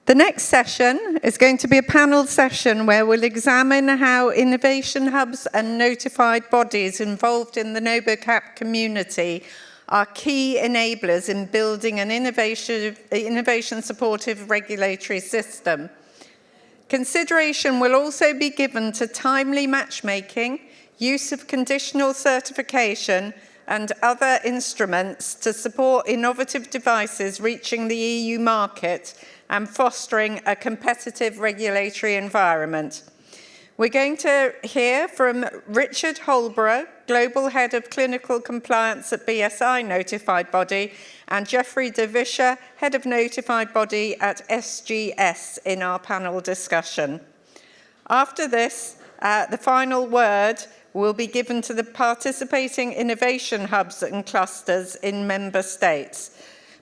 The next session is going to be a panel session where we'll examine how innovation hubs and notified bodies involved in the NoboCap community are key enablers in building an innovation-supportive regulatory system. Consideration will also be given to timely matchmaking, use of conditional certification, and other instruments to support innovative devices reaching the EU market and fostering a competitive regulatory environment. We're going to hear from Richard Holborough, Global Head of Clinical Compliance at BSI Notified Body, and Jeffrey De Vischer, Head of Notified Body at SGS in our panel discussion. After this, the final word will be given to the participating innovation hubs and clusters in member states.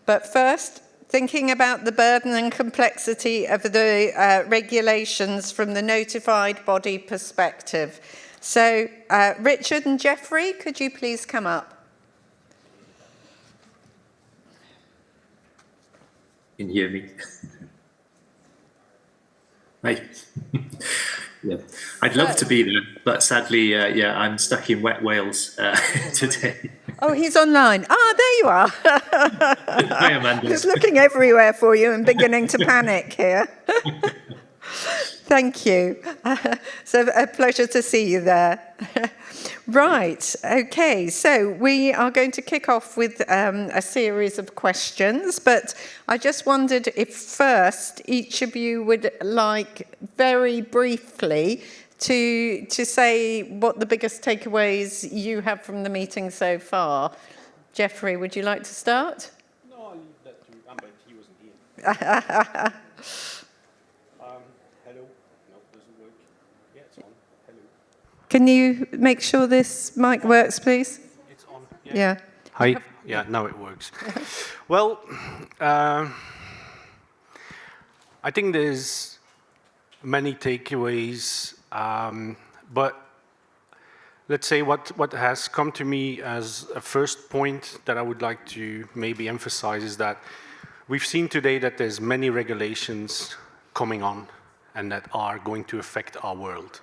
But first, thinking about the burden and complexity of the regulations from the notified body perspective. So, Richard and Jeffrey, could you please come up? Can you hear me? Hi. Yeah, I'd love to be there, but sadly, yeah, I'm stuck in wet Wales today. Oh, he's online. Ah, there you are. Hi, Amanda. Just looking everywhere for you and beginning to panic here. Thank you. So a pleasure to see you there. Right, okay, so we are going to kick off with a series of questions, but I just wondered if first each of you would like very briefly to say what the biggest takeaways you have from the meeting so far. Jeffrey, would you like to start? No, I'll leave that to Amber. He wasn't here. Hello. No, doesn't work. Yeah, it's on. Hello. Can you make sure this mic works, please? It's on. Yeah. Hi. Yeah, now it works. Well, I think there's many takeaways, but let's say what has come to me as a first point that I would like to maybe emphasize is that we've seen today that there's many regulations coming on and that are going to affect our world.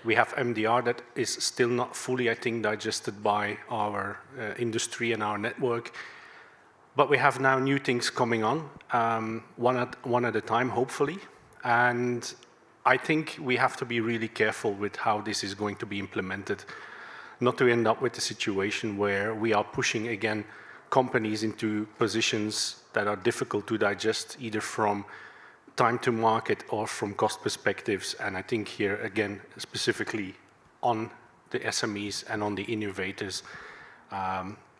We have MDR that is still not fully, I think, digested by our industry and our network. But we have now new things coming on, one at a time, hopefully. And I think we have to be really careful with how this is going to be implemented, not to end up with a situation where we are pushing, again, companies into positions that are difficult to digest, either from time to market or from cost perspectives. And I think here, again, specifically on the SMEs and on the innovators,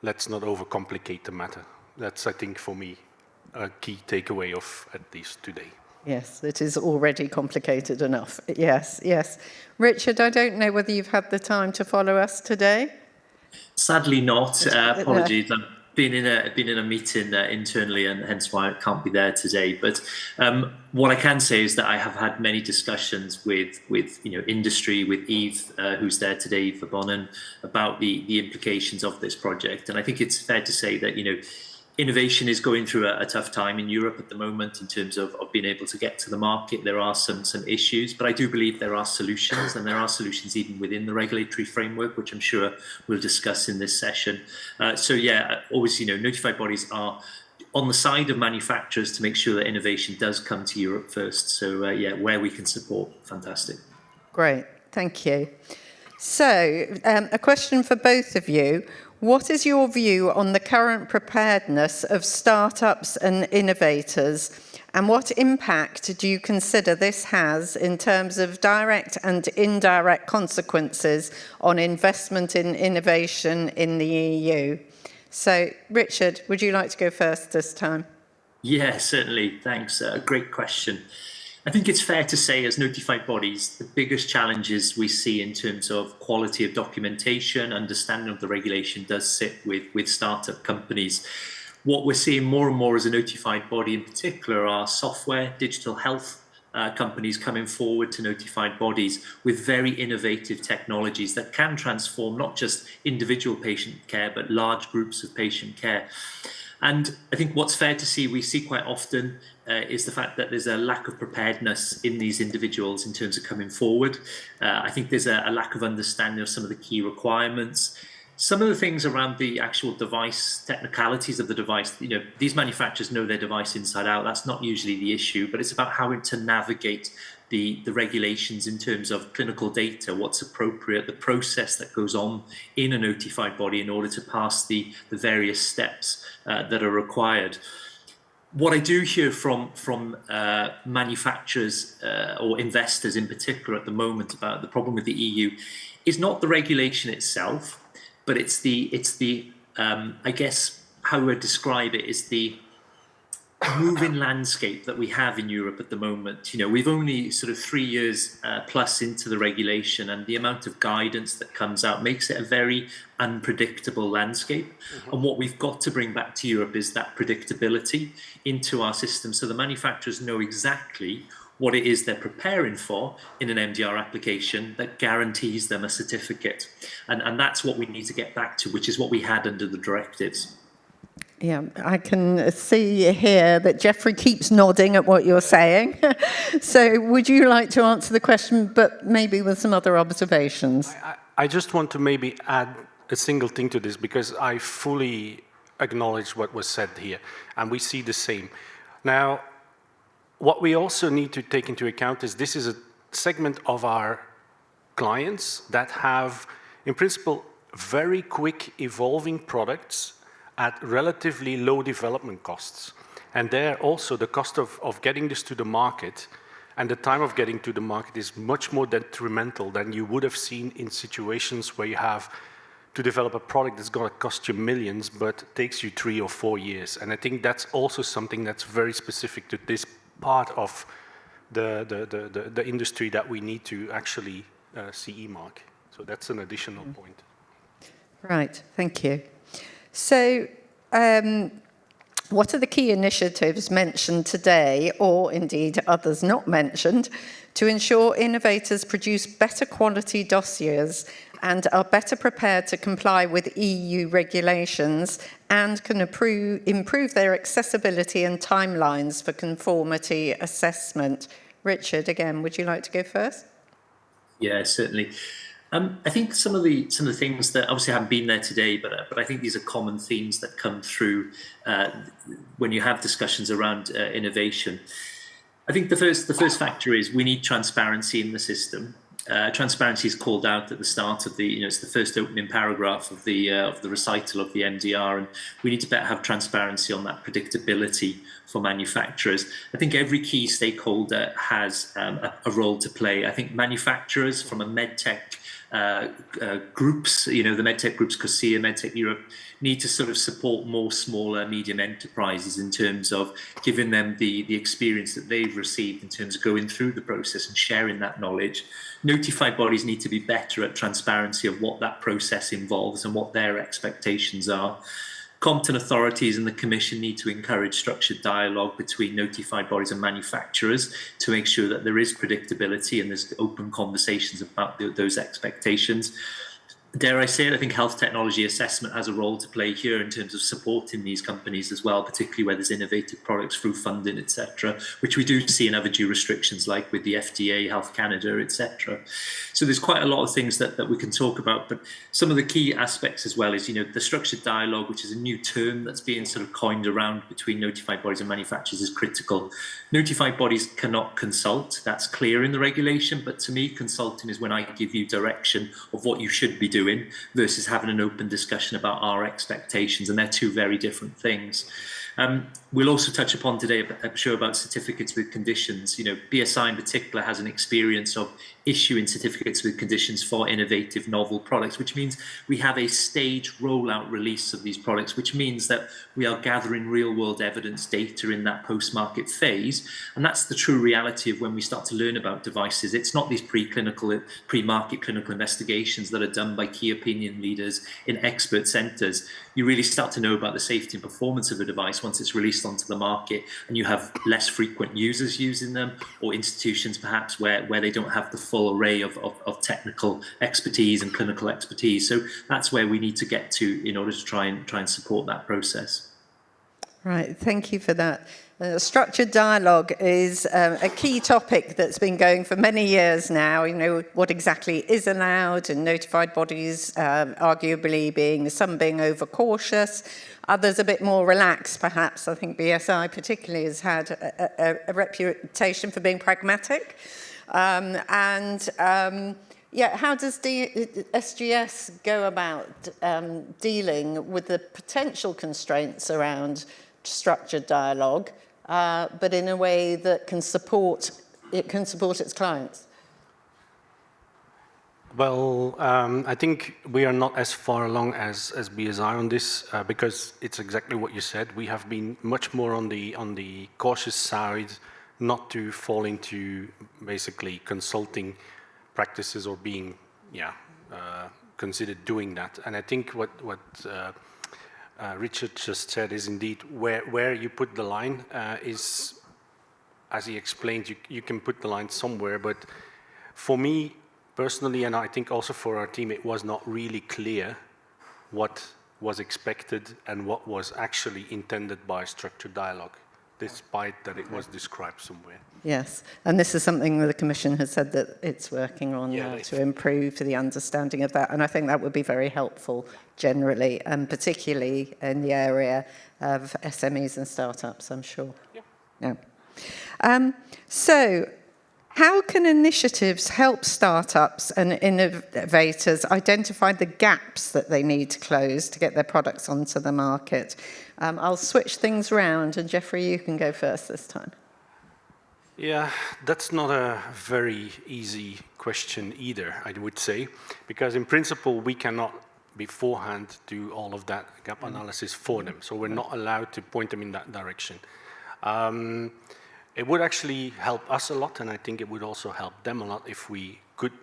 let's not overcomplicate the matter. That's, I think, for me, a key takeaway of at least today. Yes, it is already complicated enough. Yes, yes. Richard, I don't know whether you've had the time to follow us today. Sadly not. Apologies. I've been in a meeting internally, and hence why I can't be there today. But what I can say is that I have had many discussions with industry, with Yves, who's there today, Yves Verbonnen, about the implications of this project. And I think it's fair to say that innovation is going through a tough time in Europe at the moment in terms of being able to get to the market. There are some issues, but I do believe there are solutions, and there are solutions even within the regulatory framework, which I'm sure we'll discuss in this session. So yeah, always, notified bodies are on the side of manufacturers to make sure that innovation does come to Europe first. So yeah, where we can support, fantastic. Great, thank you. So a question for both of you. What is your view on the current preparedness of startups and innovators, and what impact do you consider this has in terms of direct and indirect consequences on investment in innovation in the EU? So, Richard, would you like to go first this time? Yeah, certainly. Thanks. Great question. I think it's fair to say, as notified bodies, the biggest challenges we see in terms of quality of documentation, understanding of the regulation does sit with startup companies. What we're seeing more and more as a notified body in particular are software, digital health companies coming forward to notified bodies with very innovative technologies that can transform not just individual patient care, but large groups of patient care. And I think what's fair to see, we see quite often, is the fact that there's a lack of preparedness in these individuals in terms of coming forward. I think there's a lack of understanding of some of the key requirements. Some of the things around the actual device, technicalities of the device, these manufacturers know their device inside out. That's not usually the issue, but it's about how to navigate the regulations in terms of clinical data, what's appropriate, the process that goes on in a notified body in order to pass the various steps that are required. What I do hear from manufacturers or investors in particular at the moment about the problem with the EU is not the regulation itself, but it's the I guess how I would describe it is the moving landscape that we have in Europe at the moment. We've only sort of 3 years plus into the regulation, and the amount of guidance that comes out makes it a very unpredictable landscape. And what we've got to bring back to Europe is that predictability into our system, so the manufacturers know exactly what it is they're preparing for in an MDR application that guarantees them a certificate. And that's what we need to get back to, which is what we had under the directives. Yeah, I can see here that Jeffrey keeps nodding at what you're saying. So would you like to answer the question, but maybe with some other observations? I just want to maybe add a single thing to this, because I fully acknowledge what was said here, and we see the same. Now, what we also need to take into account is this is a segment of our clients that have, in principle, very quick evolving products at relatively low development costs. And there also the cost of getting this to the market and the time of getting to the market is much more detrimental than you would have seen in situations where you have to develop a product that's going to cost you millions but takes you 3 or 4 years. And I think that's also something that's very specific to this part of the industry that we need to actually CE mark. So that's an additional point. Right, thank you. So what are the key initiatives mentioned today, or indeed others not mentioned, to ensure innovators produce better quality dossiers and are better prepared to comply with EU regulations and can improve their accessibility and timelines for conformity assessment? Richard, again, would you like to go first? Yeah, certainly. I think some of the things that obviously haven't been there today, but I think these are common themes that come through when you have discussions around innovation. I think the first factor is we need transparency in the system. Transparency is called out at the start of the, it's the first opening paragraph of the recital of the MDR, and we need to have transparency on that predictability for manufacturers. I think every key stakeholder has a role to play. I think manufacturers from a medtech groups, the medtech groups, COSIA, Medtech Europe, need to sort of support more smaller, medium enterprises in terms of giving them the experience that they've received in terms of going through the process and sharing that knowledge. Notified bodies need to be better at transparency of what that process involves and what their expectations are. Competent authorities and the Commission need to encourage structured dialogue between notified bodies and manufacturers to make sure that there is predictability and there's open conversations about those expectations. Dare I say it, I think health technology assessment has a role to play here in terms of supporting these companies as well, particularly where there's innovative products through funding, etc., which we do see in other jurisdictions like with the FDA, Health Canada, etc. So there's quite a lot of things that we can talk about, but some of the key aspects as well is, the structured dialogue, which is a new term that's being sort of coined around between notified bodies and manufacturers, is critical. Notified bodies cannot consult, that's clear in the regulation, but to me, consulting is when I give you direction of what you should be doing versus having an open discussion about our expectations, and they're two very different things. We'll also touch upon today, I'm sure, about certificates with conditions. BSI in particular has an experience of issuing certificates with conditions for innovative novel products, which means we have a staged rollout release of these products, which means that we are gathering real-world evidence data in that post-market phase. And that's the true reality of when we start to learn about devices. It's not these pre-market clinical investigations that are done by key opinion leaders in expert centres. You really start to know about the safety and performance of a device once it's released onto the market, and you have less frequent users using them, or institutions perhaps where they don't have the full array of technical expertise and clinical expertise. So that's where we need to get to in order to try and support that process. Right, thank you for that. Structured dialogue is a key topic that's been going for many years now. You know, what exactly is allowed, and notified bodies arguably some being overcautious, others a bit more relaxed perhaps. I think BSI particularly has had a reputation for being pragmatic. Yeah, how does SGS go about dealing with the potential constraints around structured dialogue, but in a way that can support its clients? Well, I think we are not as far along as BSI on this because it's exactly what you said. We have been much more on the cautious side, not to fall into basically consulting practices or being considered doing that. And I think what Richard just said is indeed where you put the line is, as he explained, you can put the line somewhere, but for me personally, and I think also for our team, it was not really clear what was expected and what was actually intended by structured dialogue, despite that it was described somewhere. Yes, and this is something that the Commission has said that it's working on to improve the understanding of that, and I think that would be very helpful generally, and particularly in the area of SMEs and startups, I'm sure. Yeah. So, how can initiatives help startups and innovators identify the gaps that they need to close to get their products onto the market? I'll switch things around, and Jeffrey, you can go first this time. Yeah, that's not a very easy question either, I would say, because in principle, we cannot beforehand do all of that gap analysis for them. So we're not allowed to point them in that direction. It would actually help us a lot, and I think it would also help them a lot if we could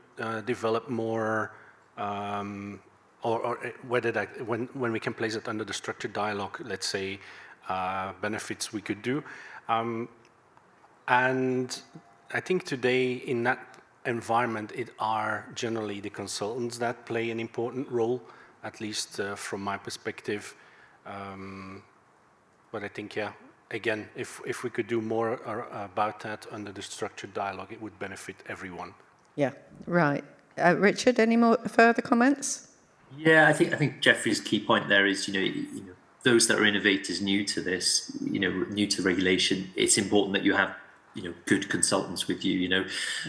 develop more, or whether that, when we can place it under the structured dialogue, let's say, benefits we could do. And I think today in that environment, it are generally the consultants that play an important role, at least from my perspective. But I think, yeah, again, if we could do more about that under the structured dialogue, it would benefit everyone. Yeah, right. Richard, any more further comments? Yeah, I think Jeffrey's key point there is, you know, those that are innovators new to this, new to regulation, it's important that you have, good consultants with you.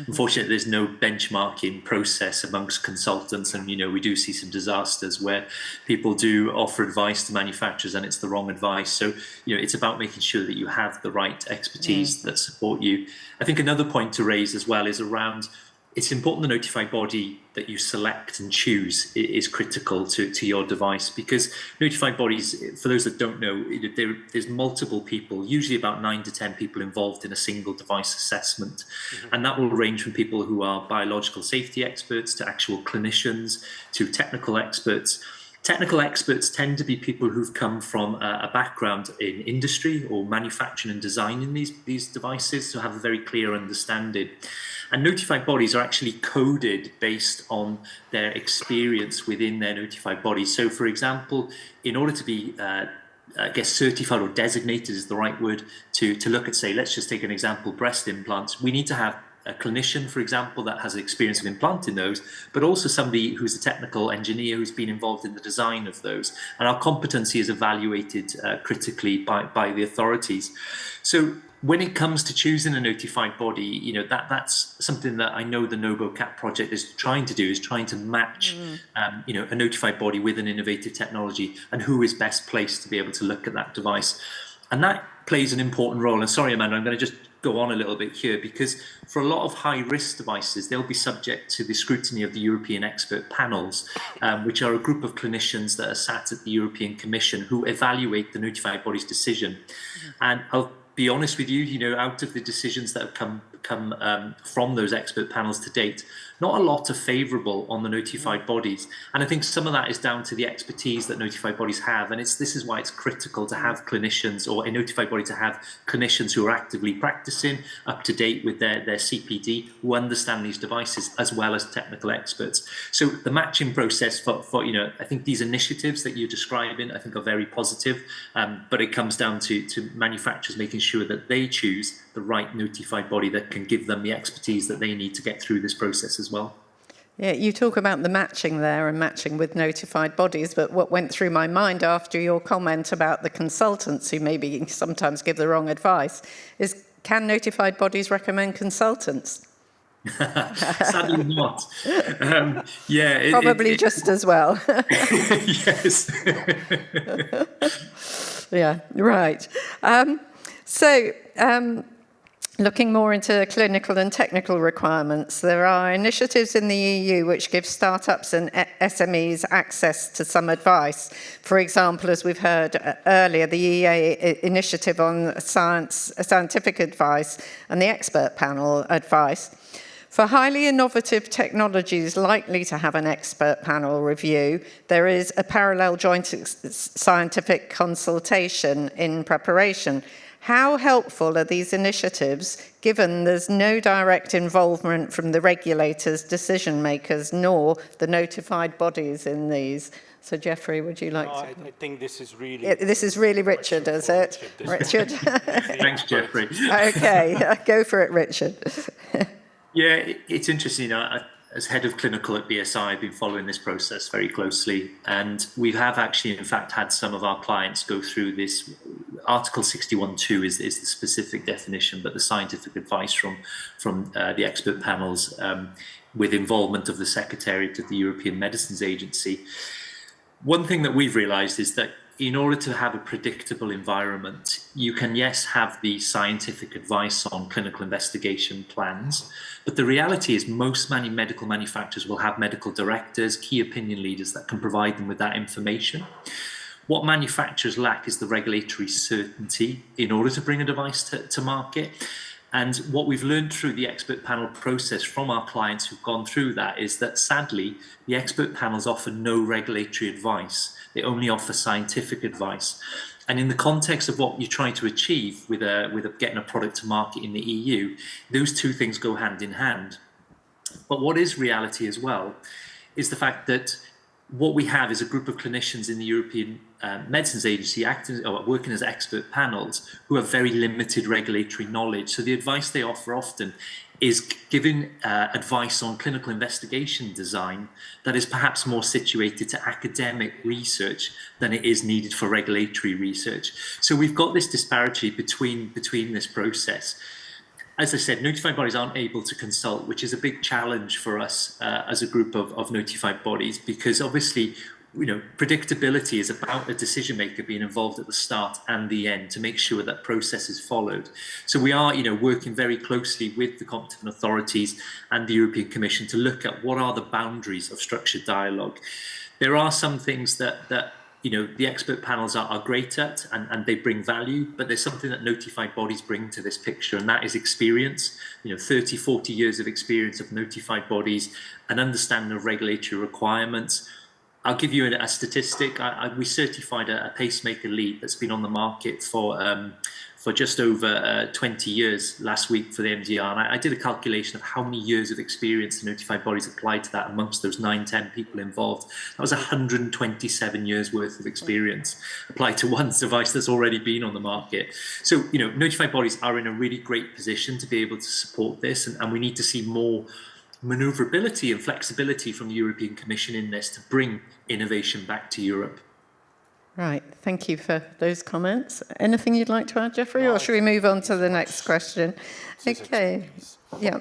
Unfortunately, there's no benchmarking process amongst consultants, and we do see some disasters where people do offer advice to manufacturers and it's the wrong advice. So it's about making sure that you have the right expertise that support you. I think another point to raise as well is around, it's important the notified body that you select and choose is critical to your device, because notified bodies, for those that don't know, there's multiple people, usually about 9 to 10 people involved in a single device assessment. And that will range from people who are biological safety experts to actual clinicians to technical experts. Technical experts tend to be people who've come from a background in industry or manufacturing and designing these devices, so have a very clear understanding. And notified bodies are actually coded based on their experience within their notified body. So, for example, in order to be, certified or designated is the right word to look at, say, let's just take an example, breast implants, we need to have a clinician, for example, that has experience of implanting those, but also somebody who's a technical engineer who's been involved in the design of those. And our competency is evaluated critically by the authorities. So when it comes to choosing a notified body, that's something that I know the NoboCat project is trying to do, is trying to match, a notified body with an innovative technology and who is best placed to be able to look at that device. And that plays an important role. And sorry, Amanda, I'm going to just go on a little bit here, because for a lot of high-risk devices, they'll be subject to the scrutiny of the European expert panels, which are a group of clinicians that are sat at the European Commission who evaluate the notified body's decision. And I'll be honest with you, out of the decisions that have come from those expert panels to date, not a lot are favourable on the notified bodies. And I think some of that is down to the expertise that notified bodies have. And this is why it's critical to have clinicians, or a notified body to have clinicians who are actively practicing, up to date with their CPD, who understand these devices, as well as technical experts. So the matching process for I think these initiatives that you're describing, I think are very positive, but it comes down to manufacturers making sure that they choose the right notified body that can give them the expertise that they need to get through this process as well. Yeah, you talk about the matching there and matching with notified bodies, but what went through my mind after your comment about the consultants who maybe sometimes give the wrong advice is, can notified bodies recommend consultants? Sadly not. Probably just as well. Yes. Yeah, right. Looking more into clinical and technical requirements, there are initiatives in the EU which give startups and SMEs access to some advice. For example, as we've heard earlier, the EA initiative on scientific advice and the expert panel advice. For highly innovative technologies likely to have an expert panel review, there is a parallel joint scientific consultation in preparation. How helpful are these initiatives, given there's no direct involvement from the regulators, decision makers, nor the notified bodies in these? So, Jeffrey, would you like to? I think this is really... This is really Richard, is it? Richard? Thanks, Jeffrey. Okay, go for it, Richard. Yeah, it's interesting. As head of clinical at BSI, I've been following this process very closely, and we have actually, in fact, had some of our clients go through this. Article 61.2 is the specific definition, but the scientific advice from the expert panels with involvement of the Secretariat of the European Medicines Agency. One thing that we've realised is that in order to have a predictable environment, you can, yes, have the scientific advice on clinical investigation plans, but the reality is most medical manufacturers will have medical directors, key opinion leaders that can provide them with that information. What manufacturers lack is the regulatory certainty in order to bring a device to market. And what we've learned through the expert panel process from our clients who've gone through that is that, sadly, the expert panels offer no regulatory advice. They only offer scientific advice. And in the context of what you're trying to achieve with getting a product to market in the EU, those two things go hand in hand. But what is reality as well is the fact that what we have is a group of clinicians in the European Medicines Agency working as expert panels who have very limited regulatory knowledge. So the advice they offer often is giving advice on clinical investigation design that is perhaps more situated to academic research than it is needed for regulatory research. So we've got this disparity between this process. As I said, notified bodies aren't able to consult, which is a big challenge for us as a group of notified bodies, because obviously, predictability is about a decision maker being involved at the start and the end to make sure that process is followed. So we are, working very closely with the competent authorities and the European Commission to look at what are the boundaries of structured dialogue. There are some things that the expert panels are great at and they bring value, but there's something that notified bodies bring to this picture, and that is experience, 30, 40 years of experience of notified bodies, an understanding of regulatory requirements. I'll give you a statistic. We certified a pacemaker lead that's been on the market for just over 20 years last week for the MDR. And I did a calculation of how many years of experience the notified bodies applied to that amongst those 9-10 people involved. That was 127 years worth of experience applied to one device that's already been on the market. So, notified bodies are in a really great position to be able to support this, and we need to see more manoeuvrability and flexibility from the European Commission in this to bring innovation back to Europe. Right, thank you for those comments. Anything you'd like to add, Jeffrey, or should we move on to the next question? Okay, yeah.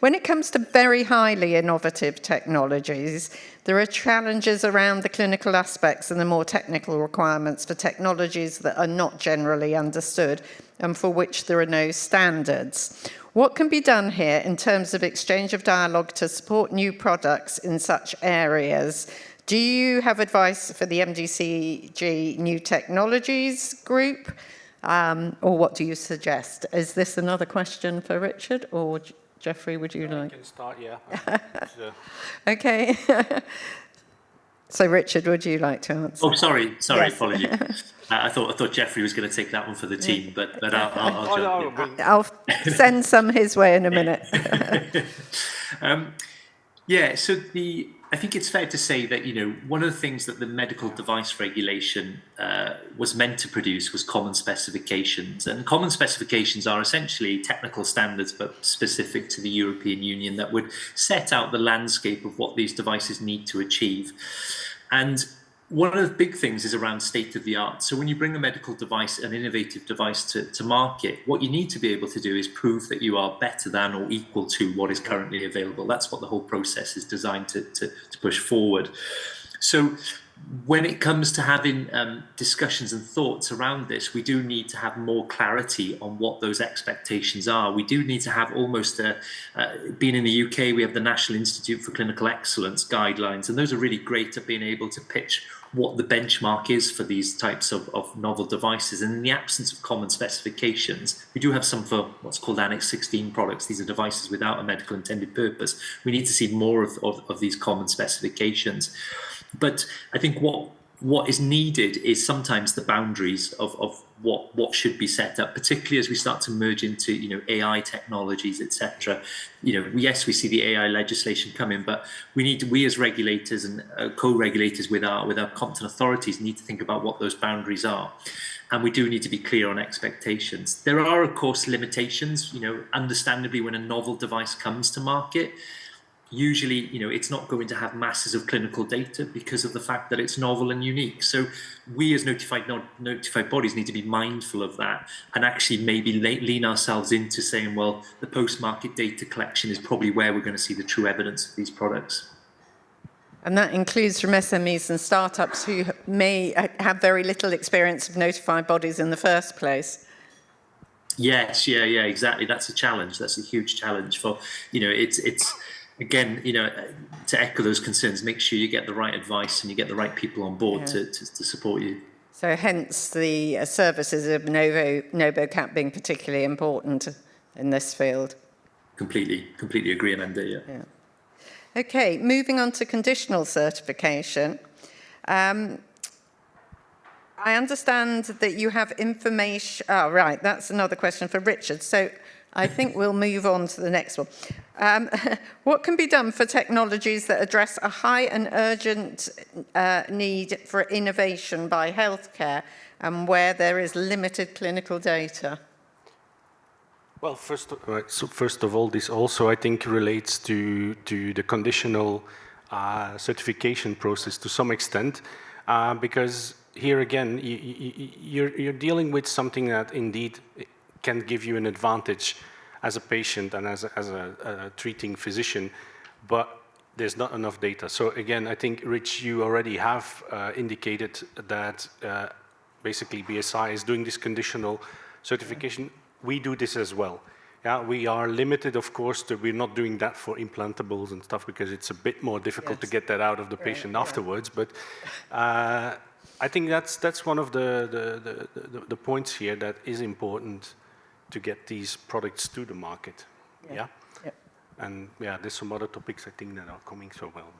When it comes to very highly innovative technologies, there are challenges around the clinical aspects and the more technical requirements for technologies that are not generally understood and for which there are no standards. What can be done here in terms of exchange of dialogue to support new products in such areas? Do you have advice for the MDCG New Technologies Group? Or what do you suggest? Is this another question for Richard? Or Jeffrey, would you I like? can start, yeah. Okay. So Richard, would you like to answer? Oh, sorry, Yes. apologies. I thought Jeffrey was going to take that one for the team, but I'll jump in. I'll send some his way in a minute. Yeah, so I think it's fair to say that, one of the things that the medical device regulation was meant to produce was common specifications. And common specifications are essentially technical standards, but specific to the European Union, that would set out the landscape of what these devices need to achieve. And one of the big things is around state of the art. So when you bring a medical device, an innovative device to market, what you need to be able to do is prove that you are better than or equal to what is currently available. That's what the whole process is designed to push forward. So when it comes to having discussions and thoughts around this, we do need to have more clarity on what those expectations are. We do need to have almost being in the UK, we have the National Institute for Clinical Excellence guidelines, and those are really great at being able to pitch what the benchmark is for these types of novel devices. And in the absence of common specifications, we do have some for what's called Annex 16 products. These are devices without a medical intended purpose. We need to see more of these common specifications. But I think what is needed is sometimes the boundaries of what should be set up, particularly as we start to merge into AI technologies, etc. Yes, we see the AI legislation coming, but we as regulators and co-regulators with our competent authorities need to think about what those boundaries are. And we do need to be clear on expectations. There are, of course, limitations. Understandably, when a novel device comes to market, usually, it's not going to have masses of clinical data because of the fact that it's novel and unique. So we as notified bodies need to be mindful of that and actually maybe lean ourselves into saying, well, the post-market data collection is probably where we're going to see the true evidence of these products. And that includes from SMEs and startups who may have very little experience of notified bodies in the first place. Yes, yeah, exactly. That's a challenge. That's a huge challenge for, it's again, to echo those concerns, make sure you get the right advice and you get the right people on board to support you. So hence the services of NovoCap being particularly important in this field. Completely agree, Amanda, yeah. Okay, moving on to conditional certification. I understand that you have information. Oh, right, that's another question for Richard. So I think we'll move on to the next one. What can be done for technologies that address a high and urgent need for innovation by healthcare and where there is limited clinical data? Well, first of all, this also, I think, relates to the conditional certification process to some extent, because here again, you're dealing with something that indeed can give you an advantage as a patient and as a treating physician, but there's not enough data. So again, I think, Rich, you already have indicated that basically BSI is doing this conditional certification. We do this as well. Yeah, we are limited, of course, we're not doing that for implantables and stuff because it's a bit more difficult to get that out of the patient afterwards. But I think that's one of the points here that is important to get these products to the market. Yeah. And there's some other topics I think that are coming so well.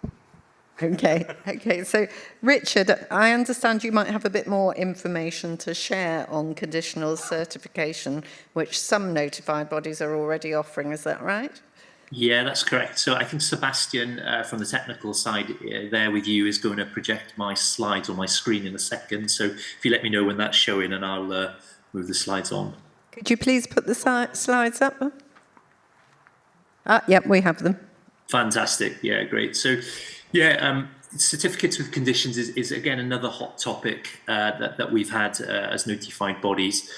Okay. So, Richard, I understand you might have a bit more information to share on conditional certification, which some notified bodies are already offering. Is that right? Yeah, that's correct. So I think Sebastian from the technical side there with you is going to project my slides on my screen in a second. So if you let me know when that's showing, and I'll move the slides on. Could you please put the slides up? Yep, we have them. Fantastic. Yeah, great. So, certificates with conditions is again another hot topic that we've had as notified bodies.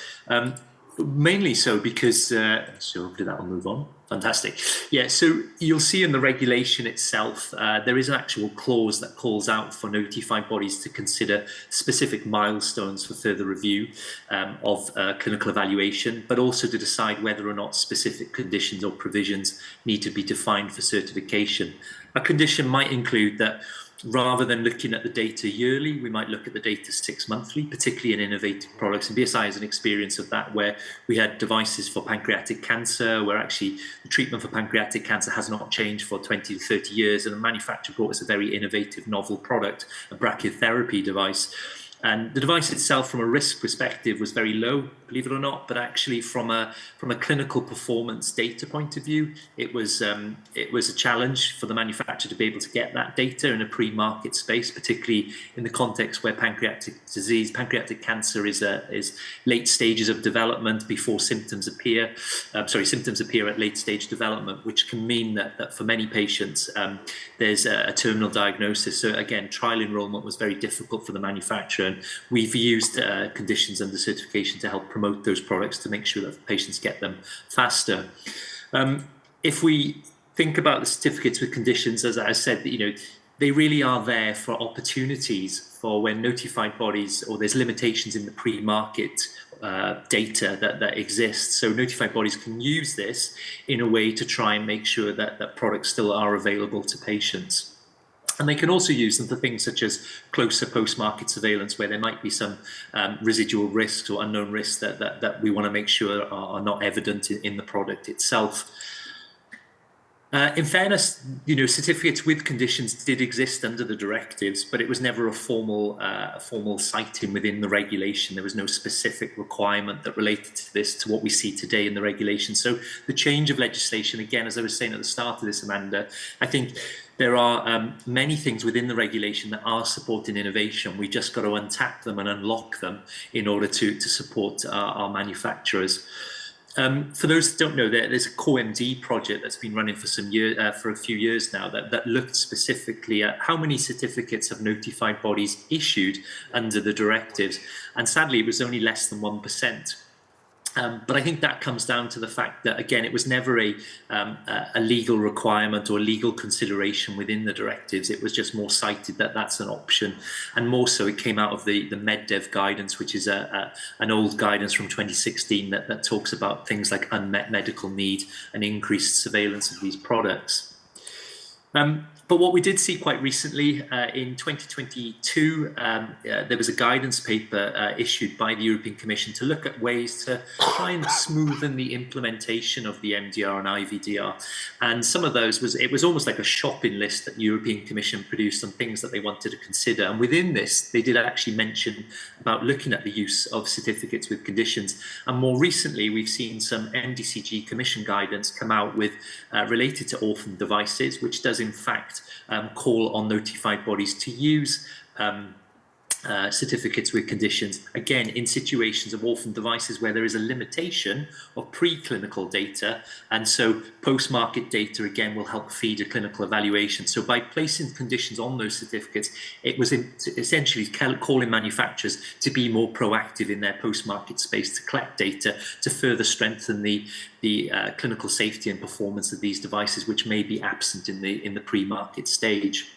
Mainly so because, so hopefully that will move on. Fantastic. Yeah, so you'll see in the regulation itself, there is an actual clause that calls out for notified bodies to consider specific milestones for further review of clinical evaluation, but also to decide whether or not specific conditions or provisions need to be defined for certification. A condition might include that rather than looking at the data yearly, we might look at the data 6 monthly, particularly in innovative products. And BSI has an experience of that, where we had devices for pancreatic cancer, where actually the treatment for pancreatic cancer has not changed for 20 to 30 years. And the manufacturer brought us a very innovative, novel product, a brachytherapy device. And the device itself, from a risk perspective, was very low, believe it or not. But actually, from a clinical performance data point of view, it was a challenge for the manufacturer to be able to get that data in a pre-market space, particularly in the context where pancreatic cancer is late stages of development before symptoms appear. Symptoms appear at late stage development, which can mean that for many patients there's a terminal diagnosis. So again, trial enrollment was very difficult for the manufacturer. And we've used conditions under certification to help promote those products to make sure that patients get them faster. If we think about the certificates with conditions, as I said, they really are there for opportunities for when notified bodies, or there's limitations in the pre-market data that exists. So notified bodies can use this in a way to try and make sure that products still are available to patients. And they can also use them for things such as closer post-market surveillance, where there might be some residual risks or unknown risks that we want to make sure are not evident in the product itself. In fairness, certificates with conditions did exist under the directives, but it was never a formal citing within the regulation. There was no specific requirement that related to this, to what we see today in the regulation. So the change of legislation, again, as I was saying at the start of this, Amanda, I think there are many things within the regulation that are supporting innovation. We just got to untap them and unlock them in order to support our manufacturers. For those that don't know, there's a CoMD project that's been running for a few years now that looked specifically at how many certificates have notified bodies issued under the directives, and sadly it was only less than 1%. But I think that comes down to the fact that, again, it was never a legal requirement or legal consideration within the directives. It was just more cited that that's an option. And more so, it came out of the MedDev guidance, which is an old guidance from 2016 that talks about things like unmet medical need and increased surveillance of these products. But what we did see quite recently, in 2022, there was a guidance paper issued by the European Commission to look at ways to try and smoothen the implementation of the MDR and IVDR. And some of those it was almost like a shopping list that the European Commission produced on things that they wanted to consider. And within this, they did actually mention about looking at the use of certificates with conditions. And more recently, we've seen some MDCG Commission guidance come out with related to orphan devices, which does in fact call on notified bodies to use certificates with conditions, again, in situations of orphan devices where there is a limitation of preclinical data, and so post-market data, again, will help feed a clinical evaluation. So by placing conditions on those certificates, it was essentially calling manufacturers to be more proactive in their post-market space, to collect data, to further strengthen the clinical safety and performance of these devices, which may be absent in the pre-market stage.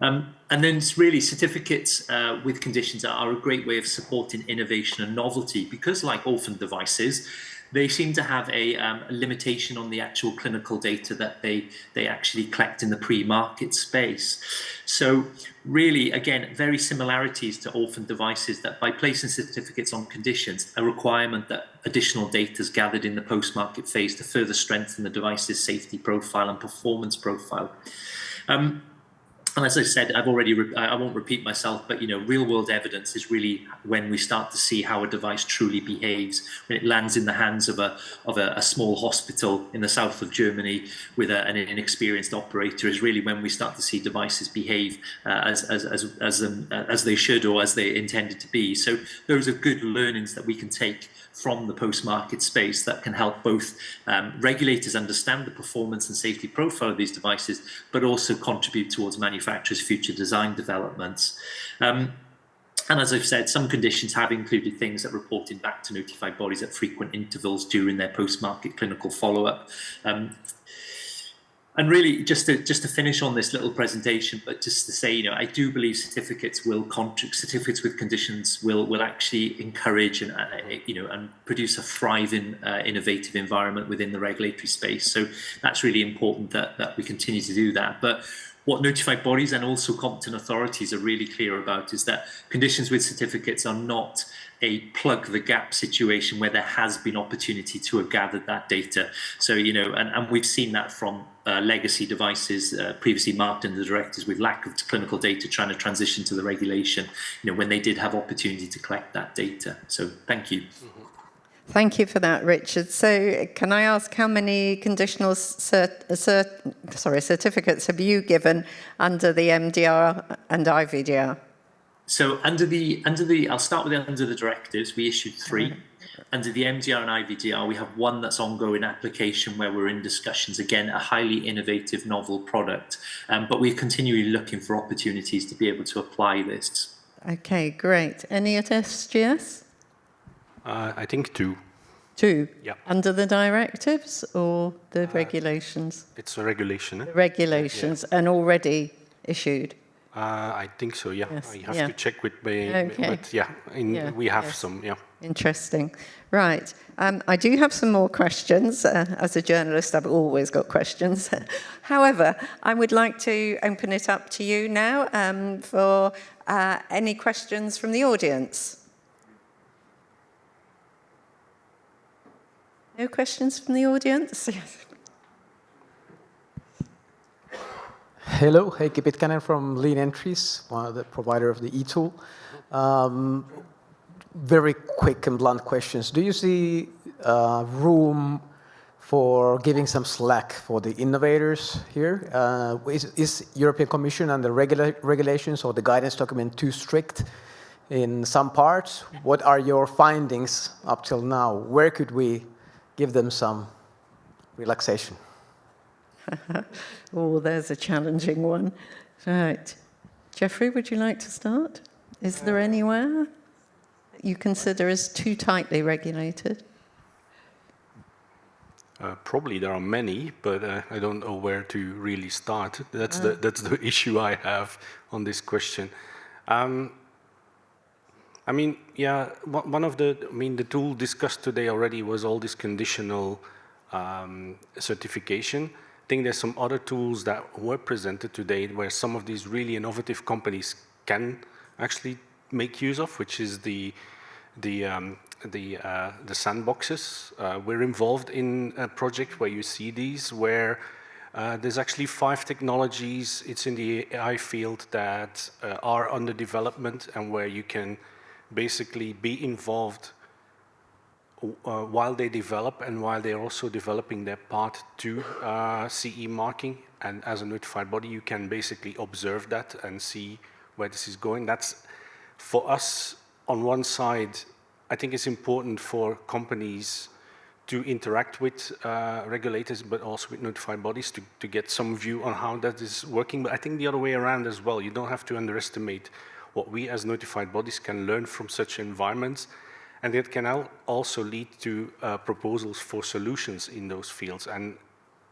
And then it's really certificates with conditions are a great way of supporting innovation and novelty, because like orphan devices, they seem to have a limitation on the actual clinical data that they actually collect in the pre-market space. So really, again, very similarities to orphan devices, that by placing certificates on conditions, a requirement that additional data is gathered in the post-market phase to further strengthen the device's safety profile and performance profile. And as I said, I won't repeat myself, but real-world evidence is really when we start to see how a device truly behaves. When it lands in the hands of a small hospital in the south of Germany with an inexperienced operator, is really when we start to see devices behave as they should, or as they intended to be. So those are good learnings that we can take from the post-market space that can help both regulators understand the performance and safety profile of these devices, but also contribute towards manufacturers' future design developments. And as I've said, some conditions have included things that reported back to notified bodies at frequent intervals during their post-market clinical follow-up. And really, just to finish on this little presentation, but just to say, I do believe certificates with conditions will actually encourage and produce a thriving, innovative environment within the regulatory space. So that's really important that we continue to do that. But what notified bodies and also competent authorities are really clear about is that conditions with certificates are not a plug the gap situation where there has been opportunity to have gathered that data. So, and we've seen that from legacy devices previously marked in the directives with lack of clinical data trying to transition to the regulation, when they did have opportunity to collect that data. So thank you. Thank you for that, Richard. So can I ask how many conditional certificates have you given under the MDR and IVDR? So under the I'll start with under the directives, we issued 3. Under the MDR and IVDR, we have 1 that's ongoing application where we're in discussions. Again, a highly innovative, novel product, but we're continually looking for opportunities to be able to apply this. Okay, great. Any at SGS? I think 2. 2? Yeah. Under the directives or the regulations? It's a regulation. The regulations, and already issued? I think so, yeah. Yes, I have yeah. to check with my, Okay. but yeah, we have some, yeah. Interesting. Right. I do have some more questions. As a journalist, I've always got questions. However, I would like to open it up to you now for any questions from the audience. No questions from the audience? Hello, Heikki Pitkänen from Lean Entries, one of the provider of the e-tool. Very quick and blunt questions. Do you see room for giving some slack for the innovators here? Is European Commission and the regulations or the guidance document too strict in some parts? What are your findings up till now? Where could we give them some relaxation? Oh, there's a challenging one. Right. Jeffrey, would you like to start? Is there anywhere you consider as too tightly regulated? Probably there are many, but I don't know where to really start. That's the issue I have on this question. I mean, yeah, the tool discussed today already was all this conditional certification. I think there's some other tools that were presented today where some of these really innovative companies can actually make use of, which is the sandboxes. We're involved in a project where you see these, where there's actually 5 technologies. It's in the AI field that are under development and where you can basically be involved while they develop and while they're also developing their Part 2 CE marking. And as a notified body, you can basically observe that and see where this is going. That's, for us, on one side, I think it's important for companies to interact with regulators, but also with notified bodies to get some view on how that is working. But I think the other way around as well. You don't have to underestimate what we as notified bodies can learn from such environments. And it can also lead to proposals for solutions in those fields. And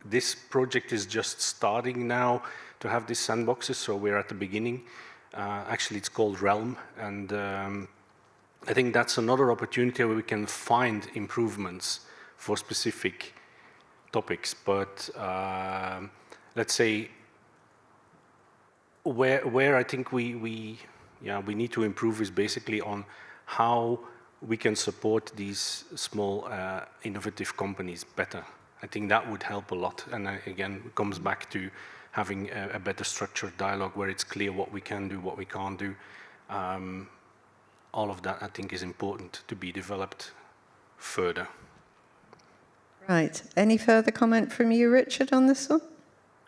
this project is just starting now to have these sandboxes, so we're at the beginning. Actually, it's called Realm, and I think that's another opportunity where we can find improvements for specific topics. But let's say where I think we need to improve is basically on how we can support these small innovative companies better. I think that would help a lot. And again, it comes back to having a better structured dialogue where it's clear what we can do, what we can't do. All of that, I think, is important to be developed further. Right. Any further comment from you, Richard, on this one?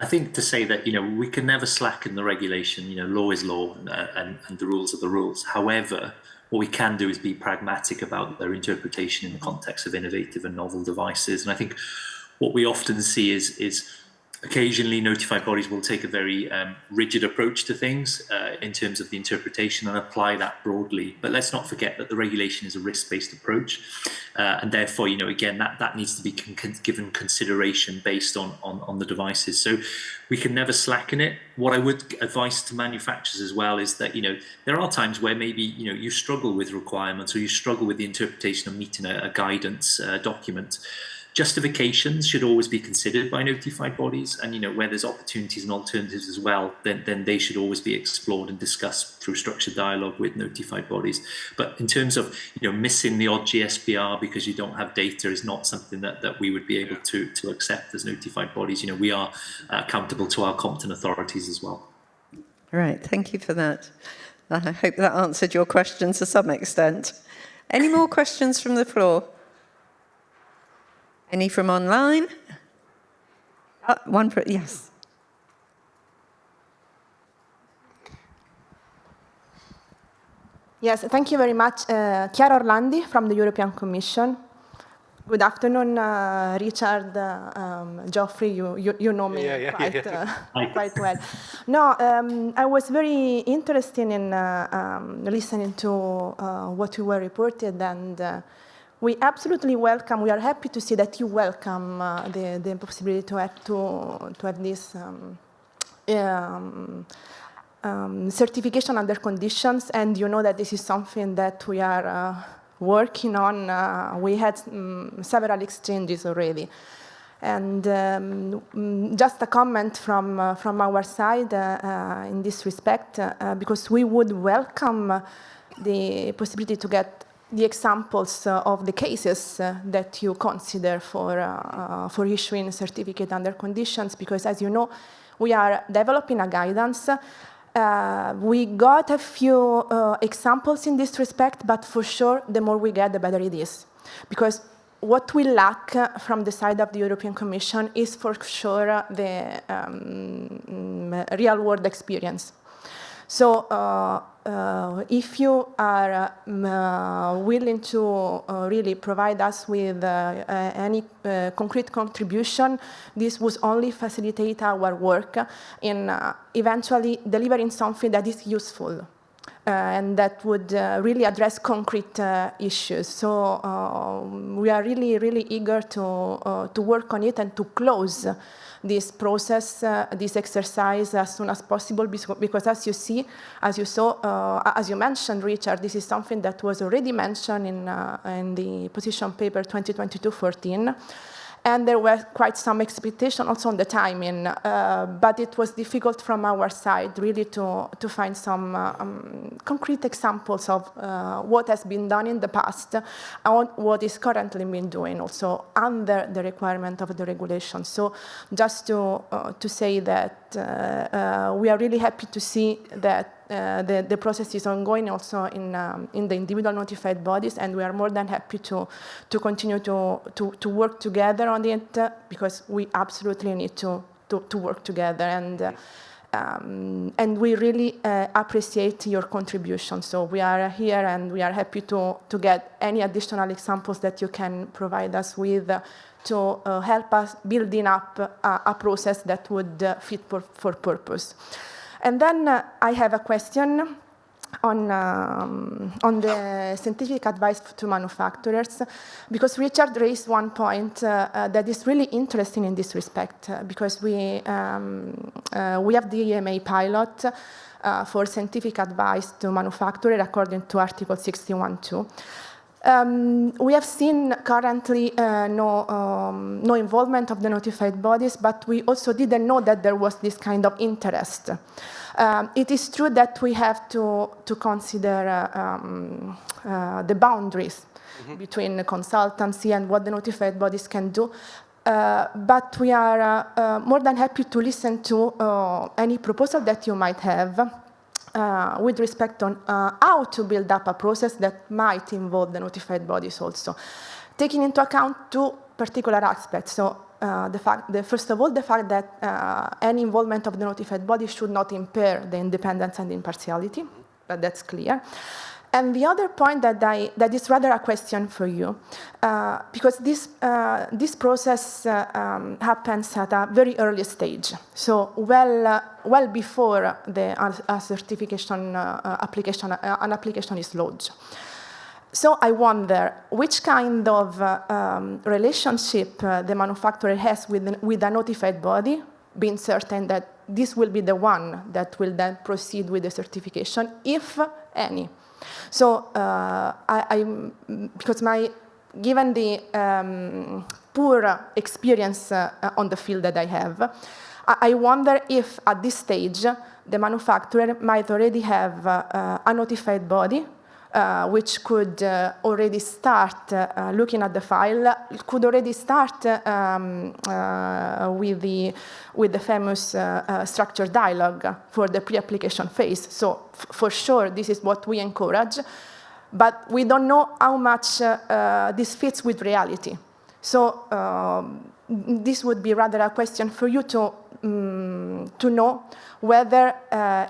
I think to say that, we can never slacken the regulation. Law is law and the rules are the rules. However, what we can do is be pragmatic about their interpretation in the context of innovative and novel devices. And I think what we often see is occasionally notified bodies will take a very rigid approach to things in terms of the interpretation and apply that broadly. But let's not forget that the regulation is a risk-based approach. And therefore, again, that needs to be given consideration based on the devices. So we can never slacken it. What I would advise to manufacturers as well is that, there are times where maybe, you struggle with requirements or you struggle with the interpretation of meeting a guidance document. Justifications should always be considered by notified bodies, and where there's opportunities and alternatives as well, then they should always be explored and discussed through structured dialogue with notified bodies. But in terms of missing the odd GSPR because you don't have data is not something that we would be able to accept as notified bodies. We are accountable to our competent authorities as well. Right, thank you for that. I hope that answered your question to some extent. Any more questions from the floor? Any from online? Yes. Yes, thank you very much. Chiara Orlandi from the European Commission. Good afternoon, Richard, Geoffrey, you know me quite well. No, I was very interested in listening to what you were reported, and we absolutely welcome, we are happy to see that you welcome the possibility to have this certification under conditions, and you know that this is something that we are working on. We had several exchanges already. And just a comment from our side in this respect, because we would welcome the possibility to get the examples of the cases that you consider for issuing certificate under conditions, because as you know, we are developing a guidance. We got a few examples in this respect, but for sure, the more we get, the better it is. Because what we lack from the side of the European Commission is for sure the real-world experience. So if you are willing to really provide us with any concrete contribution, this would only facilitate our work in eventually delivering something that is useful and that would really address concrete issues. So we are really, really eager to work on it and to close this process, this exercise as soon as possible, because as you see, as you saw, as you mentioned, Richard, this is something that was already mentioned in the position paper 2022-14. And there were quite some expectation also on the timing, but it was difficult from our side really to find some concrete examples of what has been done in the past and what is currently being doing also under the requirement of the regulation. So just to say that we are really happy to see that the process is ongoing also in the individual notified bodies, and we are more than happy to continue to work together on it, because we absolutely need to work together, and we really appreciate your contribution. So we are here and we are happy to get any additional examples that you can provide us with to help us building up a process that would fit for purpose. And then I have a question on the scientific advice to manufacturers, because Richard raised one point that is really interesting in this respect, because we have the EMA pilot for scientific advice to manufacturers according to Article 61.2. We have seen currently no involvement of the notified bodies, but we also didn't know that there was this kind of interest. It is true that we have to consider the boundaries between the consultancy and what the notified bodies can do. But we are more than happy to listen to any proposal that you might have with respect on how to build up a process that might involve the notified bodies also, taking into account two particular aspects. So first of all, the fact that any involvement of the notified body should not impair the independence and impartiality, but that's clear. And the other point that is rather a question for you, because this process happens at a very early stage, so well before the certification an application is lodged. So I wonder which kind of relationship the manufacturer has with a notified body, being certain that this will be the one that will then proceed with the certification, if any. So because my given the poor experience on the field that I have, I wonder if at this stage the manufacturer might already have a notified body which could already start looking at the file, could already start with the famous structured dialogue for the pre-application phase. So for sure, this is what we encourage, but we don't know how much this fits with reality. So this would be rather a question for you to know whether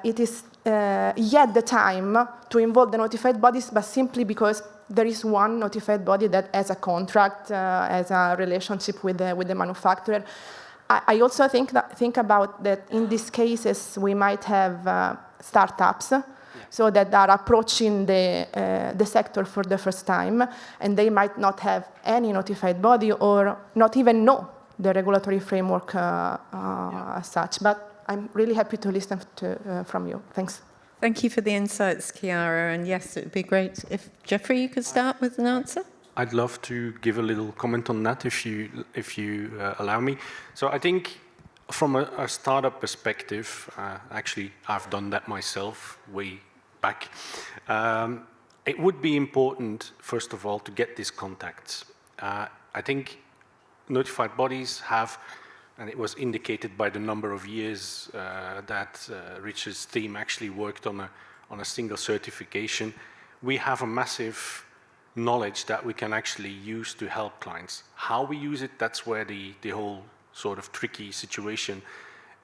it is yet the time to involve the notified bodies, but simply because there is one notified body that has a contract, has a relationship with the manufacturer. I also think about that in these cases we might have startups, so that are approaching the sector for the first time, and they might not have any notified body or not even know the regulatory framework as such. But I'm really happy to listen from you. Thanks. Thank you for the insights, Chiara. And yes, it would be great if, Jeffrey, you could start with an answer. I'd love to give a little comment on that if you allow me. So I think from a startup perspective, actually I've done that myself way back. It would be important, first of all, to get these contacts. I think notified bodies have, and it was indicated by the number of years that Richard's team actually worked on a single certification. We have a massive knowledge that we can actually use to help clients. How we use it, that's where the whole sort of tricky situation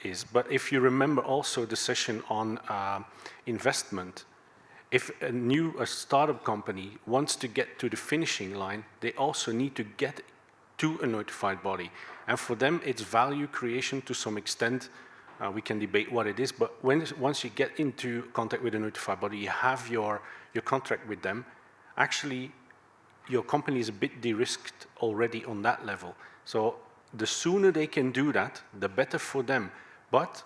is. But if you remember also the session on investment, if a startup company wants to get to the finishing line, they also need to get to a notified body. And for them, it's value creation to some extent. We can debate what it is, but once you get into contact with a notified body, you have your contract with them, actually your company is a bit de-risked already on that level. So the sooner they can do that, the better for them. But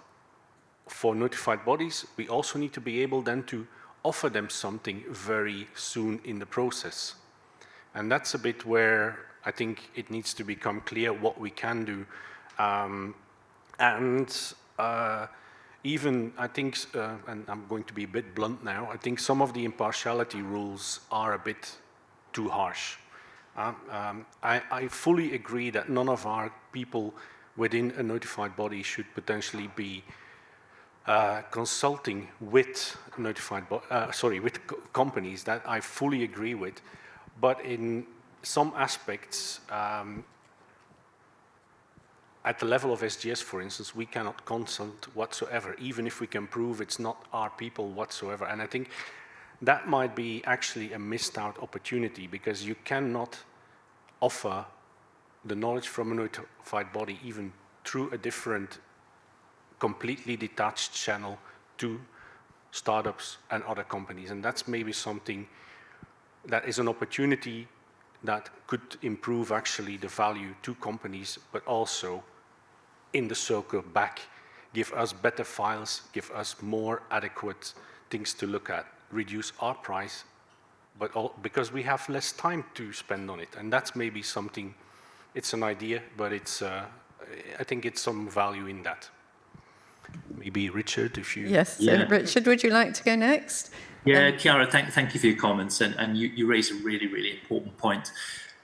for notified bodies, we also need to be able then to offer them something very soon in the process. And that's a bit where I think it needs to become clear what we can do. Even I think, and I'm going to be a bit blunt now, I think some of the impartiality rules are a bit too harsh. I fully agree that none of our people within a notified body should potentially be consulting with with companies. That I fully agree with, but in some aspects, at the level of SGS, for instance, we cannot consult whatsoever, even if we can prove it's not our people whatsoever. And I think that might be actually a missed out opportunity, because you cannot offer the knowledge from a notified body even through a different, completely detached channel to startups and other companies. And that's maybe something that is an opportunity that could improve actually the value to companies, but also in the circle back, give us better files, give us more adequate things to look at, reduce our price, but because we have less time to spend on it. And that's maybe something, it's an idea, but it's, I think it's some value in that. Maybe Richard, if you... Yes, so Richard, would you like to go next? Yeah, Chiara, thank you for your comments, and you raise a really, really important point.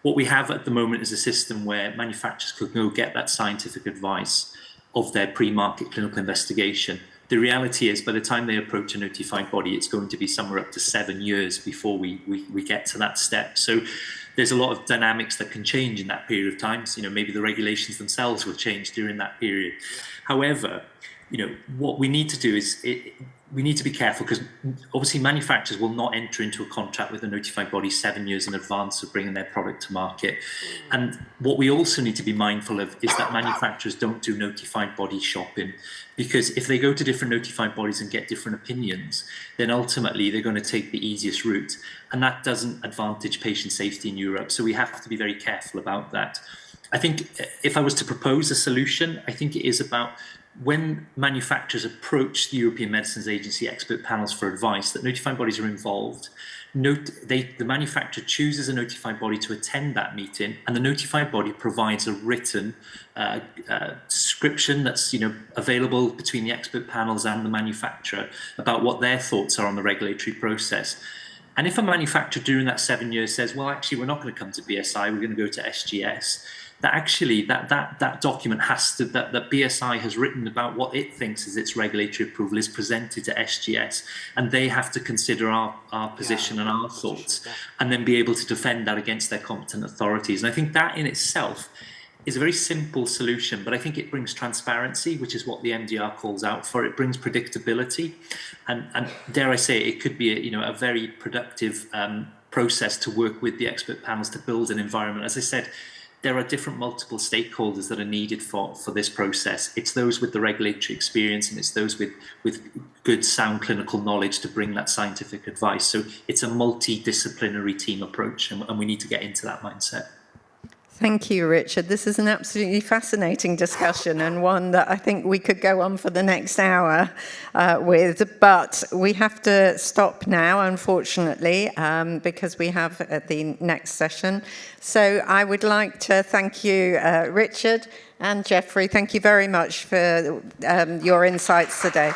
What we have at the moment is a system where manufacturers could go get that scientific advice of their pre-market clinical investigation. The reality is, by the time they approach a notified body, it's going to be somewhere up to 7 years before we get to that step. So there's a lot of dynamics that can change in that period of time. So, maybe the regulations themselves will change during that period. However, what we need to do is we need to be careful, because obviously manufacturers will not enter into a contract with a notified body 7 years in advance of bringing their product to market. And what we also need to be mindful of is that manufacturers don't do notified body shopping, because if they go to different notified bodies and get different opinions, then ultimately they're going to take the easiest route. And that doesn't advantage patient safety in Europe. So we have to be very careful about that. I think if I was to propose a solution, I think it is about when manufacturers approach the European Medicines Agency expert panels for advice, that notified bodies are involved. The manufacturer chooses a notified body to attend that meeting, and the notified body provides a written description that's available between the expert panels and the manufacturer about what their thoughts are on the regulatory process. And if a manufacturer during that 7 years says, well, actually, we're not going to come to BSI, we're going to go to SGS, that actually that document has to, that BSI has written about what it thinks is its regulatory approval is presented to SGS, and they have to consider our position and our thoughts, and then be able to defend that against their competent authorities. And I think that in itself is a very simple solution, but I think it brings transparency, which is what the MDR calls out for. It brings predictability, and dare I say, it could be a very productive process to work with the expert panels to build an environment. As I said, there are different multiple stakeholders that are needed for this process. It's those with the regulatory experience, and it's those with good sound clinical knowledge to bring that scientific advice. So it's a multidisciplinary team approach, and we need to get into that mindset. Thank you, Richard. This is an absolutely fascinating discussion, and one that I think we could go on for the next hour with, but we have to stop now, unfortunately, because we have the next session. So I would like to thank you, Richard and Jeffrey. Thank you very much for your insights today.